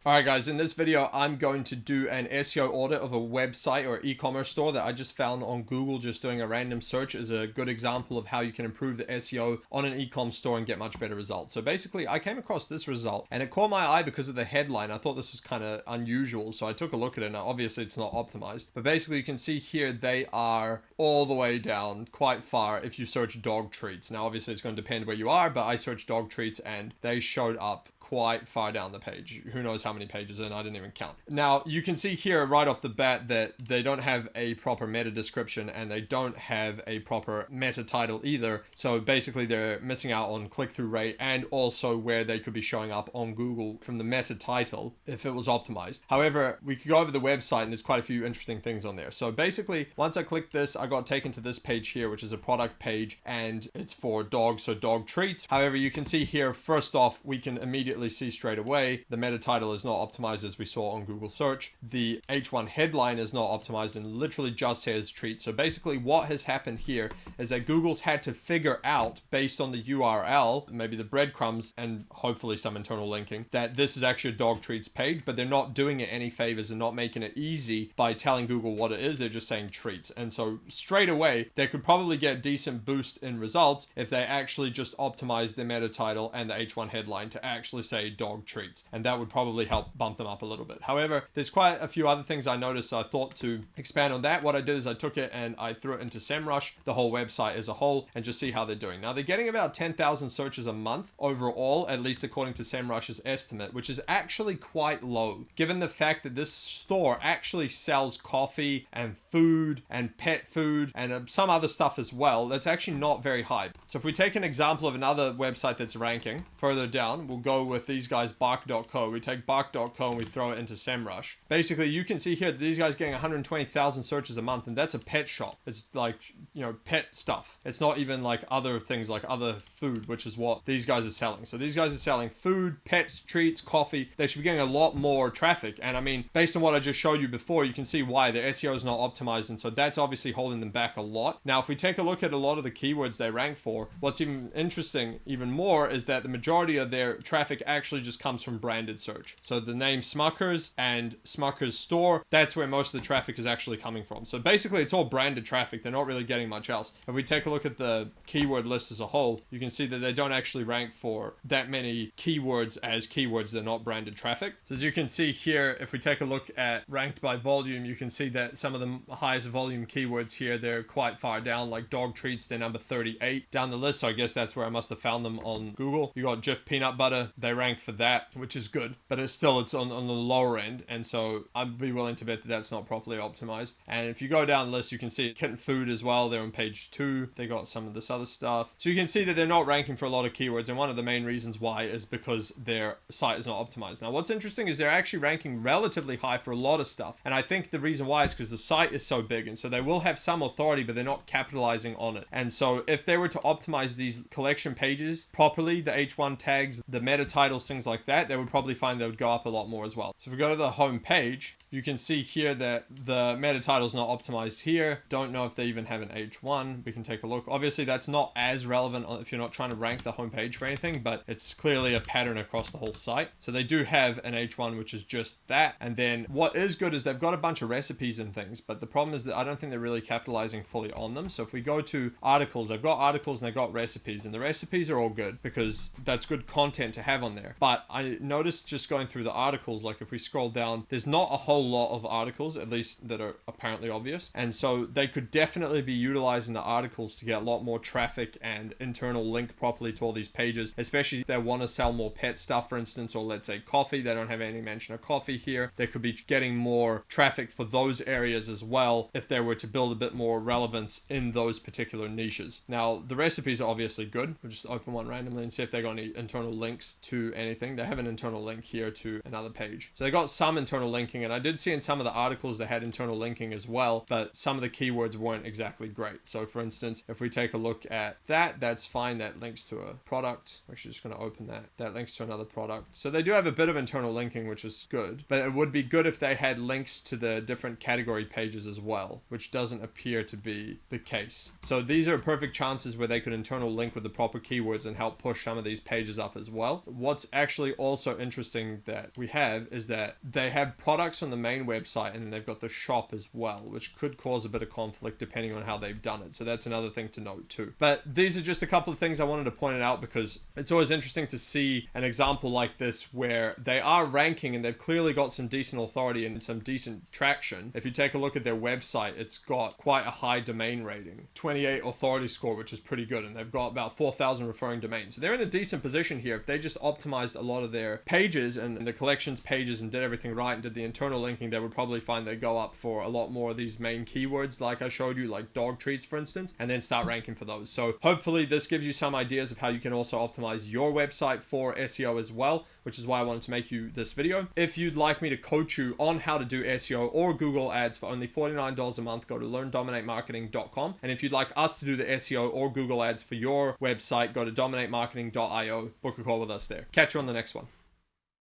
Alright guys, in this video I'm going to do an SEO audit of a website or e-commerce store that I just found on Google. Just doing a random search is a good example of how you can improve the SEO on an e-com store and get much better results. So basically I came across this result and it caught my eye because of the headline. I thought this was kind of unusual, so I took a look at it. Now obviously it's not optimized, but basically you can see here they are all the way down quite far if you search dog treats. Now obviously it's going to depend where you are, but I searched dog treats and they showed up quite far down the page. Who knows how many pages in, I didn't even count. Now you can see here right off the bat that they don't have a proper meta description and they don't have a proper meta title either. So basically they're missing out on click-through rate and also where they could be showing up on Google from the meta title if it was optimized. However, we could go over the website and there's quite a few interesting things on there. So basically once I clicked this, I got taken to this page here, which is a product page and it's for dogs, so dog treats. However, you can see here, first off, we can immediately see straight away the meta title is not optimized as we saw on Google search. The H1 headline is not optimized and literally just says treats. So basically what has happened here is that Google's had to figure out, based on the URL, maybe the breadcrumbs and hopefully some internal linking, that this is actually a dog treats page, but they're not doing it any favors and not making it easy by telling Google what it is. They're just saying treats. And so straight away they could probably get decent boost in results if they actually just optimize the meta title and the H1 headline to actually say dog treats, and that would probably help bump them up a little bit. However, there's quite a few other things I noticed, so I thought to expand on that. What I did is I took it and I threw it into SEMrush, the whole website as a whole, and just see how they're doing. Now they're getting about 10,000 searches a month overall, at least according to SEMrush's estimate, which is actually quite low given the fact that this store actually sells coffee and food and pet food and some other stuff as well. That's actually not very high. So if we take an example of another website that's ranking further down, we'll go with these guys, bark.co. We take bark.co and we throw it into SEMrush. Basically, you can see here that these guys getting 120,000 searches a month, and that's a pet shop. It's like, pet stuff. It's not even like other things like other food, which is what these guys are selling. So these guys are selling food, pets, treats, coffee. They should be getting a lot more traffic. And I mean, based on what I just showed you before, you can see why their SEO is not optimized. And so that's obviously holding them back a lot. Now, if we take a look at a lot of the keywords they rank for, what's even interesting even more is that the majority of their traffic actually just comes from branded search. So the name Smuckers and Smuckers store, that's where most of the traffic is actually coming from. So basically it's all branded traffic. They're not really getting much else. If we take a look at the keyword list as a whole, you can see that they don't actually rank for that many keywords as keywords that are not branded traffic. So as you can see here, if we take a look at ranked by volume, you can see that some of the highest volume keywords here, they're quite far down, like dog treats, they're number 38 down the list. So I guess that's where I must have found them on Google. You got Jif peanut butter, they rank for that, which is good, but it's on the lower end, and so I'd be willing to bet that that's not properly optimized. And if you go down the list, you can see kitten food as well. They're on page 2. They got some of this other stuff, so you can see that they're not ranking for a lot of keywords, and one of the main reasons why is because their site is not optimized. Now what's interesting is they're actually ranking relatively high for a lot of stuff, and I think the reason why is because the site is so big, and so they will have some authority, but they're not capitalizing on it. And so if they were to optimize these collection pages properly, the H1 tags, the meta titles, things like that, they would probably find they would go up a lot more as well. So if we go to the home page, you can see here that the meta title is not optimized here. Don't know if they even have an H1. We can take a look. Obviously that's not as relevant if you're not trying to rank the home page for anything, but it's clearly a pattern across the whole site. So they do have an H1, which is just that. And then what is good is they've got a bunch of recipes and things, but the problem is that I don't think they're really capitalizing fully on them. So if we go to articles, they've got articles and they've got recipes, and the recipes are all good because that's good content to have on there. But I noticed just going through the articles, like if we scroll down, there's not a whole lot of articles, at least that are apparently obvious. And so they could definitely be utilizing the articles to get a lot more traffic and internal link properly to all these pages, especially if they want to sell more pet stuff, for instance, or let's say coffee. They don't have any mention of coffee here. They could be getting more traffic for those areas as well if they were to build a bit more relevance in those particular niches. Now, the recipes are obviously good. We'll just open one randomly and see if they got any internal links to anything. They have an internal link here to another page. So they got some internal linking, and I did see in some of the articles they had internal linking as well, but some of the keywords weren't exactly great. So for instance, if we take a look at that, that's fine. That links to a product. I'm actually just going to open that. That links to another product. So they do have a bit of internal linking, which is good, but it would be good if they had links to the different category pages as well, which doesn't appear to be the case. So these are perfect chances where they could internal link with the proper keywords and help push some of these pages up as well. What what's actually also interesting that we have is that they have products on the main website and then they've got the shop as well, which could cause a bit of conflict depending on how they've done it. So that's another thing to note too. But these are just a couple of things I wanted to point out because it's always interesting to see an example like this where they are ranking and they've clearly got some decent authority and some decent traction. If you take a look at their website, it's got quite a high domain rating, 28 authority score, which is pretty good. And they've got about 4,000 referring domains. So they're in a decent position here. If they just optimized a lot of their pages and the collections pages and did everything right and did the internal linking, they would probably find they go up for a lot more of these main keywords like I showed you, like dog treats for instance, and then start ranking for those. So hopefully this gives you some ideas of how you can also optimize your website for SEO as well, which is why I wanted to make you this video. If you'd like me to coach you on how to do SEO or Google ads for only $49 a month, go to learndominatemarketing.com. And if you'd like us to do the SEO or Google ads for your website, go to dominatemarketing.io, book a call with us there. Catch you on the next one.